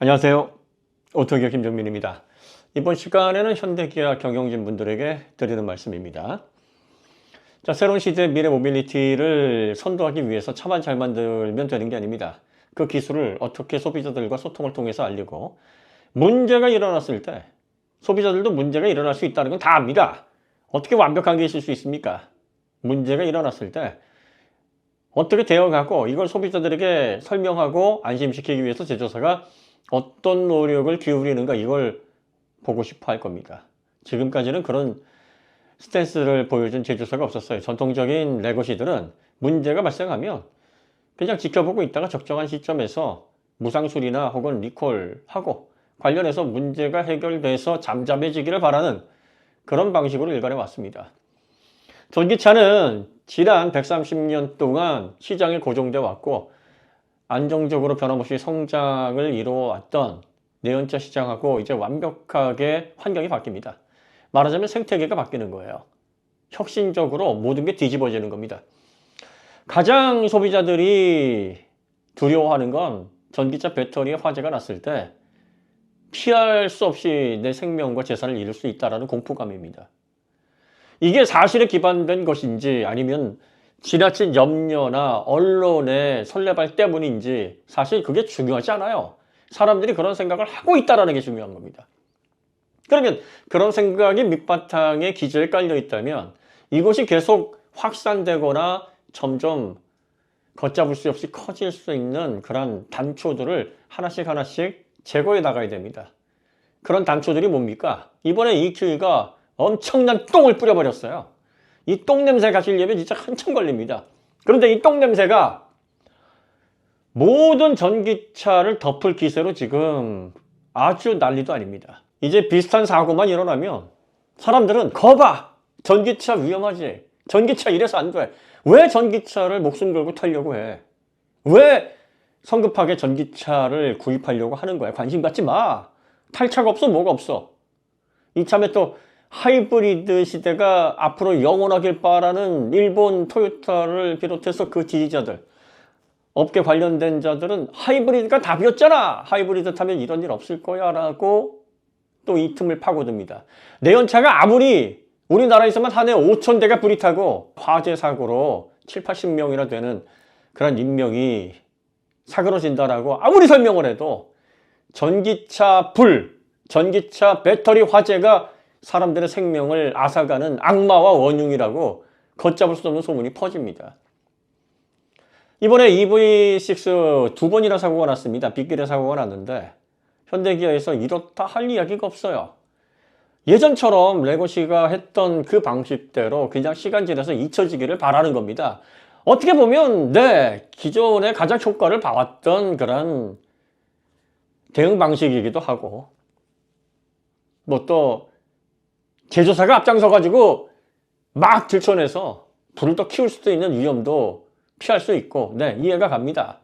안녕하세요. 오토기업 김정민입니다. 이번 시간에는 현대기아 경영진 분들에게 드리는 말씀입니다. 자, 새로운 시대의 미래 모빌리티를 선도하기 위해서 차만 잘 만들면 되는 게 아닙니다. 그 기술을 어떻게 소비자들과 소통을 통해서 알리고 문제가 일어났을 때 소비자들도 문제가 일어날 수 있다는 건 다 압니다. 어떻게 완벽하게 있을 수 있습니까? 문제가 일어났을 때 어떻게 대응하고 이걸 소비자들에게 설명하고 안심시키기 위해서 제조사가 어떤 노력을 기울이는가 이걸 보고 싶어 할 겁니다. 지금까지는 그런 스탠스를 보여준 제조사가 없었어요. 전통적인 레거시들은 문제가 발생하면 그냥 지켜보고 있다가 적정한 시점에서 무상수리나 혹은 리콜하고 관련해서 문제가 해결돼서 잠잠해지기를 바라는 그런 방식으로 일관해 왔습니다. 전기차는 지난 130년 동안 시장에 고정돼 왔고 안정적으로 변함없이 성장을 이루어왔던 내연차 시장하고 이제 완벽하게 환경이 바뀝니다. 말하자면 생태계가 바뀌는 거예요. 혁신적으로 모든 게 뒤집어지는 겁니다. 가장 소비자들이 두려워하는 건 전기차 배터리에 화재가 났을 때 피할 수 없이 내 생명과 재산을 잃을 수 있다는 공포감입니다. 이게 사실에 기반된 것인지 아니면 지나친 염려나 언론의 설레발 때문인지 사실 그게 중요하지 않아요. 사람들이 그런 생각을 하고 있다는 게 중요한 겁니다. 그러면 그런 생각이 밑바탕에 기저에 깔려 있다면 이것이 계속 확산되거나 점점 걷잡을 수 없이 커질 수 있는 그런 단초들을 하나씩 제거해 나가야 됩니다. 그런 단초들이 뭡니까? 이번에 EQE가 엄청난 똥을 뿌려버렸어요. 이 똥냄새 가시려면 진짜 한참 걸립니다. 그런데 이 똥냄새가 모든 전기차를 덮을 기세로 지금 아주 난리도 아닙니다. 이제 비슷한 사고만 일어나면 사람들은 거봐! 전기차 위험하지. 전기차 이래서 안 돼. 왜 전기차를 목숨 걸고 타려고 해? 왜 성급하게 전기차를 구입하려고 하는 거야? 관심 갖지 마. 탈 차가 없어? 뭐가 없어? 이참에 또 하이브리드 시대가 앞으로 영원하길 바라는 일본 토요타를 비롯해서 그 지지자들, 업계 관련된 자들은 하이브리드가 답이었잖아. 하이브리드 타면 이런 일 없을 거야 라고 또 이 틈을 파고듭니다. 내연차가 아무리 우리나라에서만 한 해 5,000대가 불이 타고 화재 사고로 7, 80명이나 되는 그런 인명이 사그러진다라고 아무리 설명을 해도 전기차 전기차 배터리 화재가 사람들의 생명을 앗아가는 악마와 원흉이라고 걷잡을 수 없는 소문이 퍼집니다. 이번에 EV6 두 번이나 사고가 났습니다. 빗길에 사고가 났는데 현대기아에서 이렇다 할 이야기가 없어요. 예전처럼 레거시가 했던 그 방식대로 그냥 시간 지나서 잊혀지기를 바라는 겁니다. 어떻게 보면 기존에 가장 효과를 봐왔던 그런 대응 방식이기도 하고 뭐 또 제조사가 앞장서가지고 막 들춰내서 불을 더 키울 수도 있는 위험도 피할 수 있고 이해가 갑니다.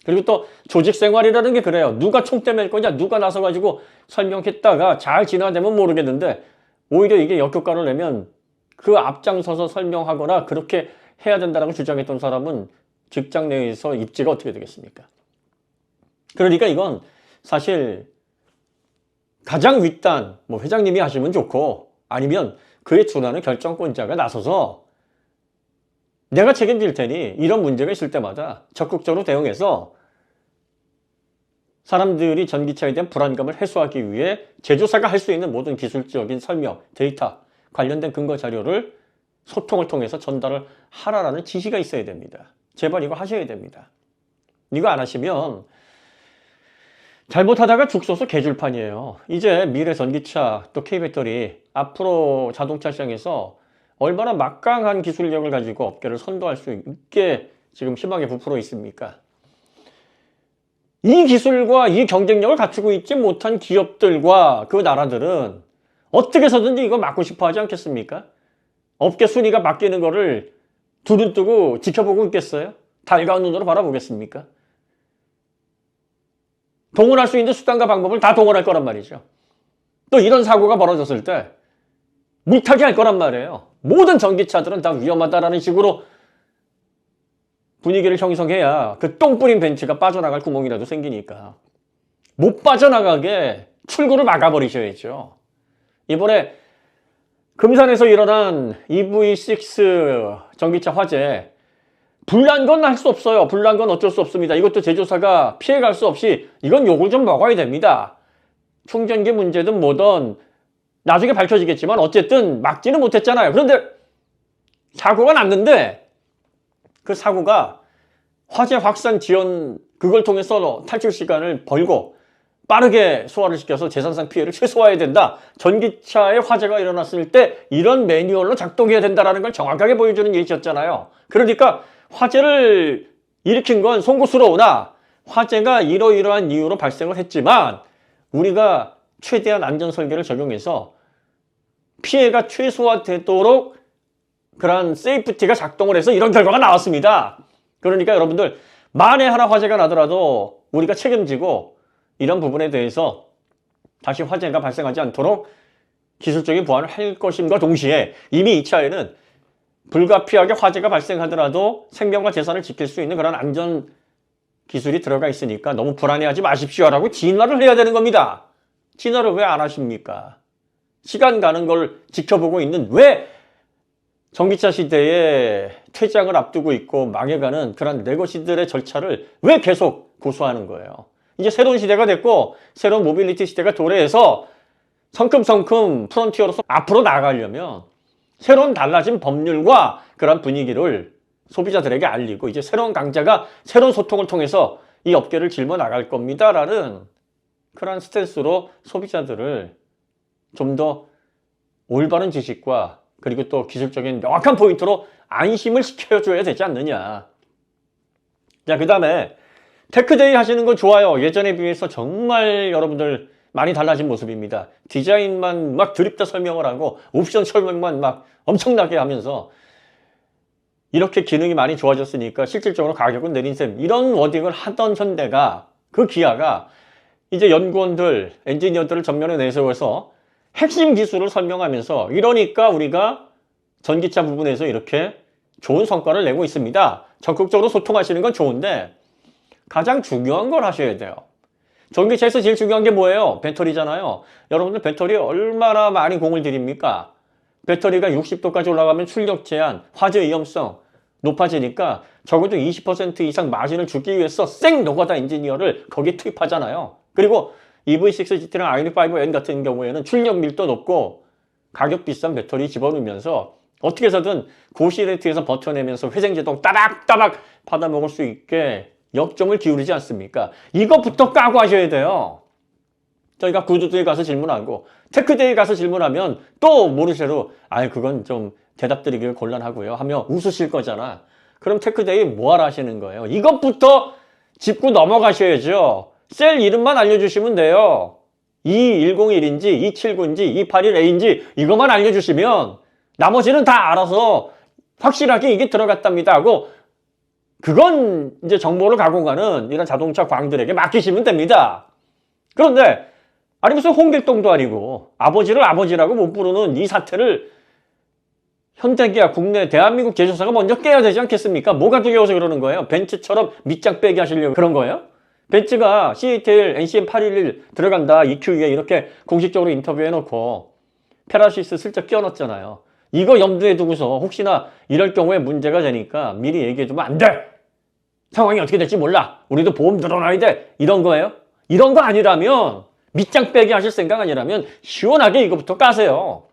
그리고 또 조직 생활이라는 게 그래요. 누가 총대 맬 거냐 누가 나서가지고 설명했다가 잘 진화되면 모르겠는데 오히려 이게 역효과를 내면 그 앞장서서 설명하거나 그렇게 해야 된다고 주장했던 사람은 직장 내에서 입지가 어떻게 되겠습니까? 그러니까 이건 사실 가장 윗단 회장님이 하시면 좋고 아니면 그에 준하는 결정권자가 나서서 내가 책임질 테니 이런 문제가 있을 때마다 적극적으로 대응해서 사람들이 전기차에 대한 불안감을 해소하기 위해 제조사가 할 수 있는 모든 기술적인 설명, 데이터, 관련된 근거 자료를 소통을 통해서 전달을 하라라는 지시가 있어야 됩니다. 제발 이거 하셔야 됩니다. 이거 안 하시면 잘못하다가 죽 쏘서 개줄판이에요. 이제 미래 전기차 또 K배터리 앞으로 자동차 시장에서 얼마나 막강한 기술력을 가지고 업계를 선도할 수 있게 지금 희망에 부풀어 있습니까? 이 기술과 이 경쟁력을 갖추고 있지 못한 기업들과 그 나라들은 어떻게 해서든지 이거 막고 싶어 하지 않겠습니까? 업계 순위가 바뀌는 거를 두 눈 뜨고 지켜보고 있겠어요? 달가운 눈으로 바라보겠습니까? 동원할 수 있는 수단과 방법을 다 동원할 거란 말이죠. 또 이런 사고가 벌어졌을 때 물타기 할 거란 말이에요. 모든 전기차들은 다 위험하다라는 식으로 분위기를 형성해야 그 똥 뿌린 벤츠가 빠져나갈 구멍이라도 생기니까. 못 빠져나가게 출구를 막아버리셔야죠. 이번에 금산에서 일어난 EV6 전기차 화재, 불난 건 할 수 없어요. 불난 건 어쩔 수 없습니다. 이것도 제조사가 피해갈 수 없이 이건 욕을 좀 먹어야 됩니다. 충전기 문제든 뭐든 나중에 밝혀지겠지만 어쨌든 막지는 못했잖아요. 그런데 사고가 났는데 그 사고가 화재 확산 지연 그걸 통해서 탈출 시간을 벌고 빠르게 소화를 시켜서 재산상 피해를 최소화해야 된다. 전기차에 화재가 일어났을 때 이런 매뉴얼로 작동해야 된다는 걸 정확하게 보여주는 예시였잖아요. 그러니까 화재를 일으킨 건 송구스러우나 화재가 이러이러한 이유로 발생을 했지만 우리가 최대한 안전설계를 적용해서 피해가 최소화되도록 그런 세이프티가 작동을 해서 이런 결과가 나왔습니다. 그러니까 여러분들 만에 하나 화재가 나더라도 우리가 책임지고 이런 부분에 대해서 다시 화재가 발생하지 않도록 기술적인 보완을 할 것임과 동시에 이미 이 차에는 불가피하게 화재가 발생하더라도 생명과 재산을 지킬 수 있는 그런 안전 기술이 들어가 있으니까 너무 불안해하지 마십시오라고 진화를 해야 되는 겁니다. 진화를 왜 안 하십니까? 시간 가는 걸 지켜보고 있는 왜 전기차 시대에 퇴장을 앞두고 있고 망해가는 그런 레거시들의 절차를 왜 계속 고수하는 거예요? 이제 새로운 시대가 됐고 새로운 모빌리티 시대가 도래해서 성큼성큼 프론티어로서 앞으로 나가려면 새로운 달라진 법률과 그런 분위기를 소비자들에게 알리고 이제 새로운 강자가 새로운 소통을 통해서 이 업계를 짊어 나갈 겁니다라는 그런 스탠스로 소비자들을 좀 더 올바른 지식과 그리고 또 기술적인 명확한 포인트로 안심을 시켜줘야 되지 않느냐. 자, 그 다음에 테크데이 하시는 거 좋아요. 예전에 비해서 정말 여러분들 많이 달라진 모습입니다. 디자인만 막 드립다 설명을 하고 옵션 설명만 막 엄청나게 하면서 이렇게 기능이 많이 좋아졌으니까 실질적으로 가격은 내린 셈. 이런 워딩을 하던 현대가 그 기아가 이제 연구원들, 엔지니어들을 전면에 내세워서 핵심 기술을 설명하면서 이러니까 우리가 전기차 부분에서 이렇게 좋은 성과를 내고 있습니다. 적극적으로 소통하시는 건 좋은데 가장 중요한 걸 하셔야 돼요. 전기차에서 제일 중요한 게 뭐예요? 배터리잖아요. 여러분들 배터리에 얼마나 많이 공을 들입니까? 배터리가 60도까지 올라가면 출력 제한, 화재 위험성 높아지니까 적어도 20% 이상 마진을 주기 위해서 생 노가다 엔지니어를 거기에 투입하잖아요. 그리고 EV6 GT랑 아이오닉5N 같은 경우에는 출력 밀도 높고 가격 비싼 배터리 집어넣으면서 어떻게 해서든 고시레트에서 버텨내면서 회생제동 따박따박 받아먹을 수 있게 역점을 기울이지 않습니까? 이것부터 까고 하셔야 돼요. 저희가 구두대에 가서 질문하고 테크데이에 가서 질문하면 또 모르쇠로 그건 좀 대답드리기가 곤란하고요 하며 웃으실 거잖아. 그럼 테크데이 뭐하러 하시는 거예요? 이것부터 짚고 넘어가셔야죠. 셀 이름만 알려주시면 돼요. 2101인지 279인지 281A인지 이것만 알려주시면 나머지는 다 알아서 확실하게 이게 들어갔답니다 하고 그건 이제 정보를 가공하는 이런 자동차 광들에게 맡기시면 됩니다. 그런데 아니 무슨 홍길동도 아니고 아버지를 아버지라고 못 부르는 이 사태를 현대기아 국내 대한민국 제조사가 먼저 깨야 되지 않겠습니까? 뭐가 두려워서 그러는 거예요? 벤츠처럼 밑장 빼기 하시려고 그런 거예요? 벤츠가 CATL NCM811 들어간다 EQ에 이렇게 공식적으로 인터뷰해놓고 페라시스 슬쩍 끼워넣었잖아요. 이거 염두에 두고서 혹시나 이럴 경우에 문제가 되니까 미리 얘기해주면 안 돼! 상황이 어떻게 될지 몰라! 우리도 보험 들어놔야 돼! 이런 거예요? 이런 거 아니라면 밑장 빼기 하실 생각 아니라면 시원하게 이거부터 까세요.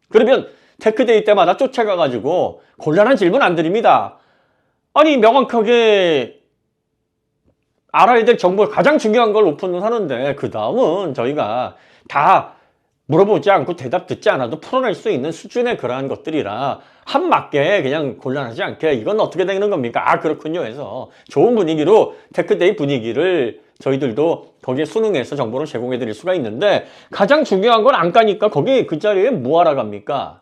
그러면 테크데이 때마다 쫓아가가지고 곤란한 질문 안 드립니다. 아니 명확하게 알아야 될 정보 가장 중요한 걸 오픈을 하는데 그 다음은 저희가 다 물어보지 않고 대답 듣지 않아도 풀어낼 수 있는 수준의 그러한 것들이라 한 맞게 그냥 곤란하지 않게 이건 어떻게 되는 겁니까? 그렇군요 해서 좋은 분위기로 테크데이 분위기를 저희들도 거기에 순응해서 정보를 제공해 드릴 수가 있는데 가장 중요한 건 안 까니까 거기 그 자리에 뭐하러 갑니까?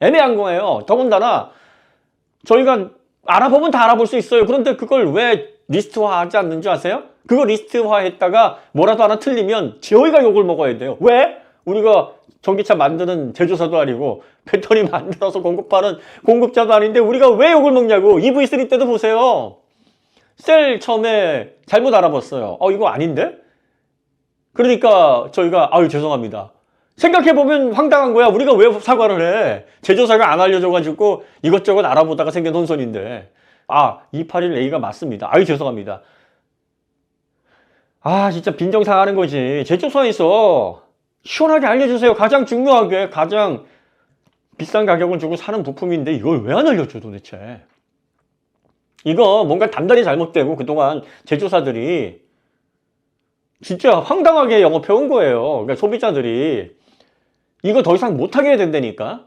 애매한 거예요. 더군다나 저희가 알아보면 다 알아볼 수 있어요. 그런데 그걸 왜 리스트화하지 않는 줄 아세요? 그거 리스트화했다가 뭐라도 하나 틀리면 저희가 욕을 먹어야 돼요. 왜? 우리가 전기차 만드는 제조사도 아니고 배터리 만들어서 공급하는 공급자도 아닌데 우리가 왜 욕을 먹냐고. EV3 때도 보세요. 셀 처음에 잘못 알아봤어요. 이거 아닌데? 그러니까 저희가 아유 죄송합니다. 생각해보면 황당한 거야. 우리가 왜 사과를 해? 제조사가 안 알려줘가지고 이것저것 알아보다가 생긴 혼선인데. 281A가 맞습니다. 아유 죄송합니다. 진짜 빈정상하는 거지. 제조사에서 시원하게 알려주세요. 가장 중요하게 가장 비싼 가격을 주고 사는 부품인데 이걸 왜 안 알려줘 도대체. 이거 뭔가 단단히 잘못되고 그동안 제조사들이 진짜 황당하게 영업해온 거예요. 그러니까 소비자들이 이거 더 이상 못하게 해야 된다니까.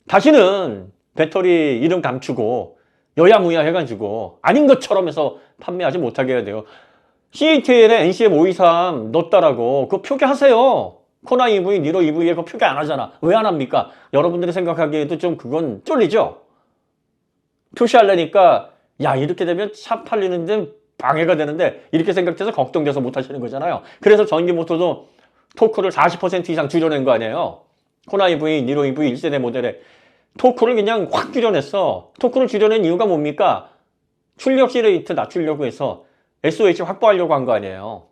다시는 배터리 이름 감추고 여야무야 해가지고 아닌 것처럼 해서 판매하지 못하게 해야 돼요. CATL에 NCM523 넣었다라고 그거 표기하세요. 코나 EV, 니로 EV에 그거 표기 안 하잖아. 왜 안 합니까? 여러분들이 생각하기에도 좀 그건 쫄리죠? 표시하려니까 야 이렇게 되면 차 팔리는데 방해가 되는데 이렇게 생각해서 걱정돼서 못 하시는 거잖아요. 그래서 전기모터도 토크를 40% 이상 줄여낸 거 아니에요. 코나 EV, 니로 EV 1세대 모델에 토크를 그냥 확 줄여냈어. 토크를 줄여낸 이유가 뭡니까? 출력 시레이트 낮추려고 해서 SOH 확보하려고 한 거 아니에요.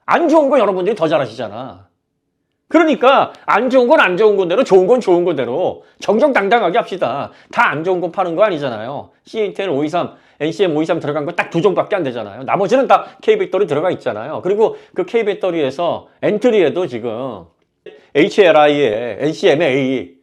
안 좋은 거 여러분들이 더 잘하시잖아. 그러니까 안 좋은 건 안 좋은 건대로 좋은 건 좋은 건대로 정정당당하게 합시다. 다 안 좋은 거 파는 거 아니잖아요. CATL 523, NCM 523 들어간 거 딱 두 종밖에 안 되잖아요. 나머지는 다 K배터리 들어가 있잖아요. 그리고 그 K배터리에서 엔트리에도 지금 HLI에 NCMA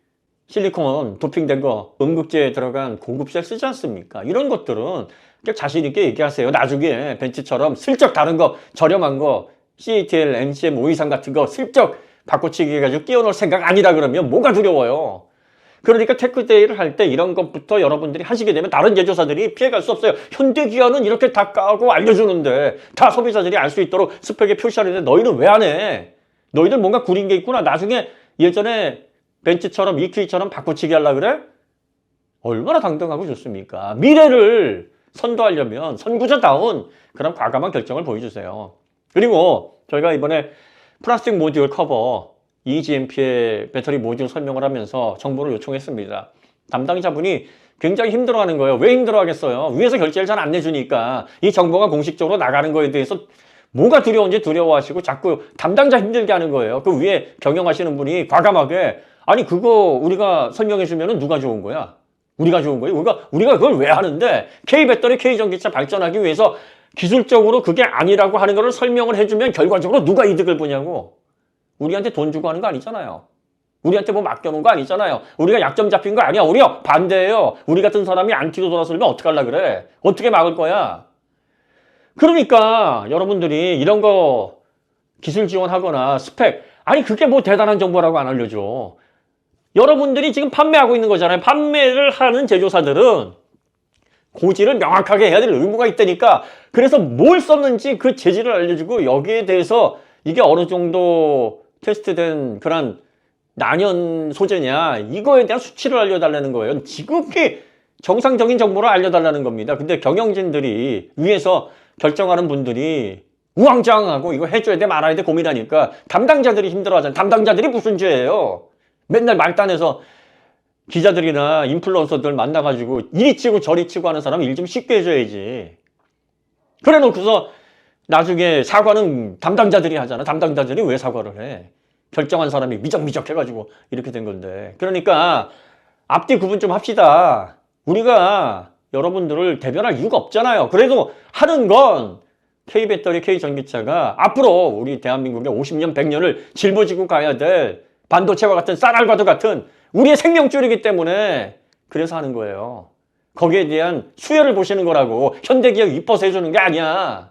실리콘 도핑된 거 음극재에 들어간 고급셀 쓰지 않습니까? 이런 것들은 자신 있게 얘기하세요. 나중에 벤츠처럼 슬쩍 다른 거 저렴한 거 CATL, NCM 523 같은 거 슬쩍 바꿔치기 해가지고 끼워놓을 생각 아니라 그러면 뭐가 두려워요. 그러니까 테크데이를 할 때 이런 것부터 여러분들이 하시게 되면 다른 제조사들이 피해갈 수 없어요. 현대기아는 이렇게 다 까고 알려주는데 다 소비자들이 알 수 있도록 스펙에 표시하는데 너희는 왜 안 해? 너희들 뭔가 구린 게 있구나. 나중에 예전에 벤츠처럼 EQ처럼 바꿔치기 하려고 그래? 얼마나 당당하고 좋습니까? 미래를 선도하려면 선구자다운 그런 과감한 결정을 보여주세요. 그리고 저희가 이번에 플라스틱 모듈 커버 EGMP의 배터리 모듈 설명을 하면서 정보를 요청했습니다. 담당자분이 굉장히 힘들어하는 거예요. 왜 힘들어하겠어요? 위에서 결제를 잘 안 내주니까 이 정보가 공식적으로 나가는 거에 대해서 뭐가 두려운지 두려워하시고 자꾸 담당자 힘들게 하는 거예요. 그 위에 경영하시는 분이 과감하게 아니 그거 우리가 설명해 주면은 누가 좋은 거야? 우리가 좋은 거예요? 우리가 그걸 왜 하는데 K배터리, K전기차 발전하기 위해서 기술적으로 그게 아니라고 하는 거를 설명을 해주면 결과적으로 누가 이득을 보냐고. 우리한테 돈 주고 하는 거 아니잖아요. 우리한테 뭐 맡겨놓은 거 아니잖아요. 우리가 약점 잡힌 거 아니야. 우리요 반대예요. 우리 같은 사람이 안티로 돌아서면 어떡하려고 그래. 어떻게 막을 거야. 그러니까 여러분들이 이런 거 기술 지원하거나 스펙 아니 그게 뭐 대단한 정보라고 안 알려줘. 여러분들이 지금 판매하고 있는 거잖아요. 판매를 하는 제조사들은 고지를 명확하게 해야 될 의무가 있다니까. 그래서 뭘 썼는지 그 재질을 알려주고 여기에 대해서 이게 어느 정도 테스트된 그런 난연 소재냐 이거에 대한 수치를 알려달라는 거예요. 지극히 정상적인 정보를 알려달라는 겁니다. 근데 경영진들이 위에서 결정하는 분들이 우왕좌왕하고 이거 해줘야 돼 말아야 돼 고민하니까 담당자들이 힘들어하잖아요. 담당자들이 무슨 죄예요. 맨날 말단에서 기자들이나 인플루언서들 만나가지고 이리 치고 저리 치고 하는 사람 일 좀 쉽게 해줘야지. 그래 놓고서 나중에 사과는 담당자들이 하잖아. 담당자들이 왜 사과를 해? 결정한 사람이 미적미적 해가지고 이렇게 된 건데. 그러니까 앞뒤 구분 좀 합시다. 우리가 여러분들을 대변할 이유가 없잖아요. 그래도 하는 건 K배터리, K전기차가 앞으로 우리 대한민국의 50년, 100년을 짊어지고 가야 될 반도체와 같은 쌀알과도 같은 우리의 생명줄이기 때문에 그래서 하는 거예요. 거기에 대한 수혜를 보시는 거라고. 현대기업 이뻐서 해주는 게 아니야.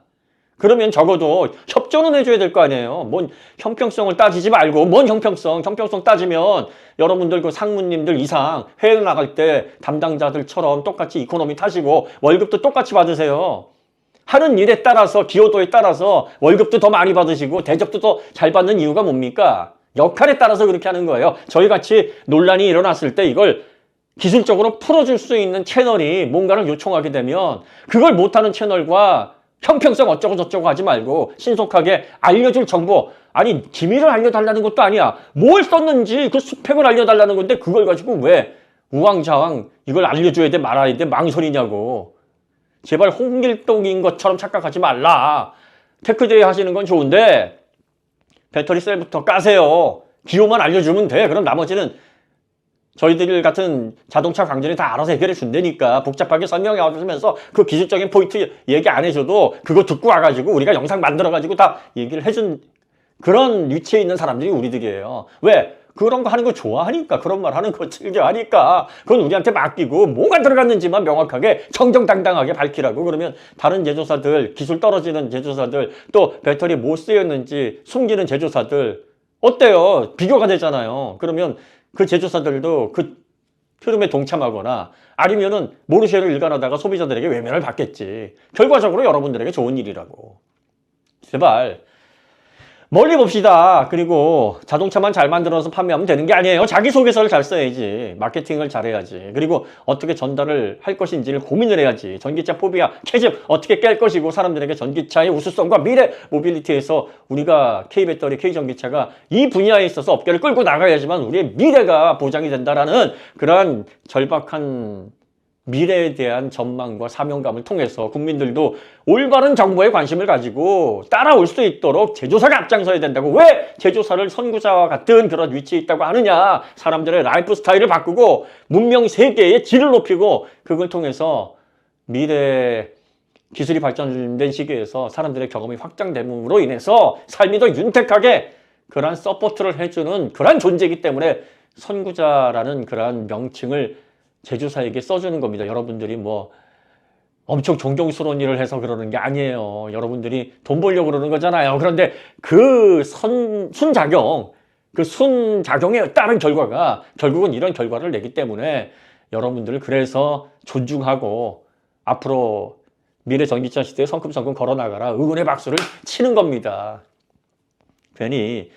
그러면 적어도 협조는 해줘야 될 거 아니에요. 뭔 형평성을 따지지 말고 뭔 형평성 따지면 여러분들 그 상무님들 이상 해외 나갈 때 담당자들처럼 똑같이 이코노미 타시고 월급도 똑같이 받으세요. 하는 일에 따라서 기여도에 따라서 월급도 더 많이 받으시고 대접도 더 잘 받는 이유가 뭡니까? 역할에 따라서 그렇게 하는 거예요. 저희같이 논란이 일어났을 때 이걸 기술적으로 풀어줄 수 있는 채널이 뭔가를 요청하게 되면 그걸 못하는 채널과 형평성 어쩌고 저쩌고 하지 말고 신속하게 알려줄 정보 아니 기밀을 알려달라는 것도 아니야. 뭘 썼는지 그 스펙을 알려달라는 건데 그걸 가지고 왜 우왕좌왕 이걸 알려줘야 돼 말아야 돼 망설이냐고. 제발 홍길동인 것처럼 착각하지 말라. 테크데이 하시는 건 좋은데 배터리 셀부터 까세요. 기호만 알려주면 돼. 그럼 나머지는 저희들 같은 자동차 광전이 다 알아서 해결해 준다니까. 복잡하게 설명해 주면서 그 기술적인 포인트 얘기 안 해줘도 그거 듣고 와가지고 우리가 영상 만들어가지고 다 얘기를 해준 그런 위치에 있는 사람들이 우리들이에요. 왜? 그런 거 하는 거 좋아하니까. 그런 말 하는 거 즐겨하니까. 그건 우리한테 맡기고 뭐가 들어갔는지만 명확하게 정정당당하게 밝히라고. 그러면 다른 제조사들, 기술 떨어지는 제조사들, 또 배터리 뭐 쓰였는지 숨기는 제조사들 어때요? 비교가 되잖아요. 그러면 그 제조사들도 그 흐름에 동참하거나 아니면은 모르쇠를 일관하다가 소비자들에게 외면을 받겠지. 결과적으로 여러분들에게 좋은 일이라고. 제발 멀리 봅시다. 그리고 자동차만 잘 만들어서 판매하면 되는 게 아니에요. 자기소개서를 잘 써야지. 마케팅을 잘해야지. 그리고 어떻게 전달을 할 것인지를 고민을 해야지. 전기차 포비아 캐집 어떻게 깰 것이고 사람들에게 전기차의 우수성과 미래 모빌리티에서 우리가 K배터리, K전기차가 이 분야에 있어서 업계를 끌고 나가야지만 우리의 미래가 보장이 된다라는 그러한 절박한 미래에 대한 전망과 사명감을 통해서 국민들도 올바른 정보에 관심을 가지고 따라올 수 있도록 제조사가 앞장서야 된다고. 왜 제조사를 선구자와 같은 그런 위치에 있다고 하느냐. 사람들의 라이프 스타일을 바꾸고 문명 세계의 질을 높이고 그걸 통해서 미래 기술이 발전된 시기에서 사람들의 경험이 확장됨으로 인해서 삶이 더 윤택하게 그러한 서포트를 해주는 그러한 존재이기 때문에 선구자라는 그러한 명칭을 제조사에게 써주는 겁니다. 여러분들이 뭐 엄청 존경스러운 일을 해서 그러는 게 아니에요. 여러분들이 돈 벌려고 그러는 거잖아요. 그런데 그 순작용, 그 순작용에 따른 결과가 결국은 이런 결과를 내기 때문에 여러분들을 그래서 존중하고 앞으로 미래 전기차 시대에 성큼성큼 걸어나가라 응원의 박수를 치는 겁니다. 괜히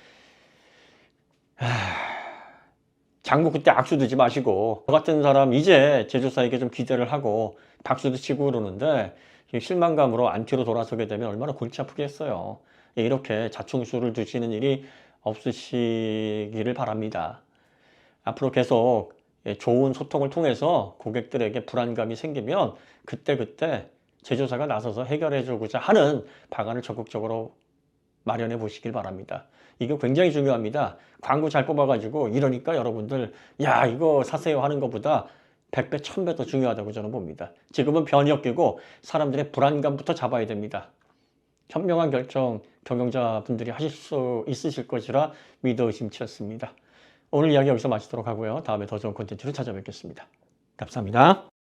장구 그때 악수 두지 마시고 저 같은 사람 이제 제조사에게 좀 기대를 하고 박수도 치고 그러는데 실망감으로 안티로 돌아서게 되면 얼마나 골치 아프겠어요. 이렇게 자충수를 두시는 일이 없으시기를 바랍니다. 앞으로 계속 좋은 소통을 통해서 고객들에게 불안감이 생기면 그때그때 제조사가 나서서 해결해 주고자 하는 방안을 적극적으로 마련해 보시길 바랍니다. 이거 굉장히 중요합니다. 광고 잘 뽑아가지고 이러니까 여러분들 야 이거 사세요 하는 것보다 100배, 1000배 더 중요하다고 저는 봅니다. 지금은 변이역기고 사람들의 불안감부터 잡아야 됩니다. 현명한 결정 경영자분들이 하실 수 있으실 것이라 믿어 의심치 않습니다. 오늘 이야기 여기서 마치도록 하고요. 다음에 더 좋은 콘텐츠로 찾아뵙겠습니다. 감사합니다.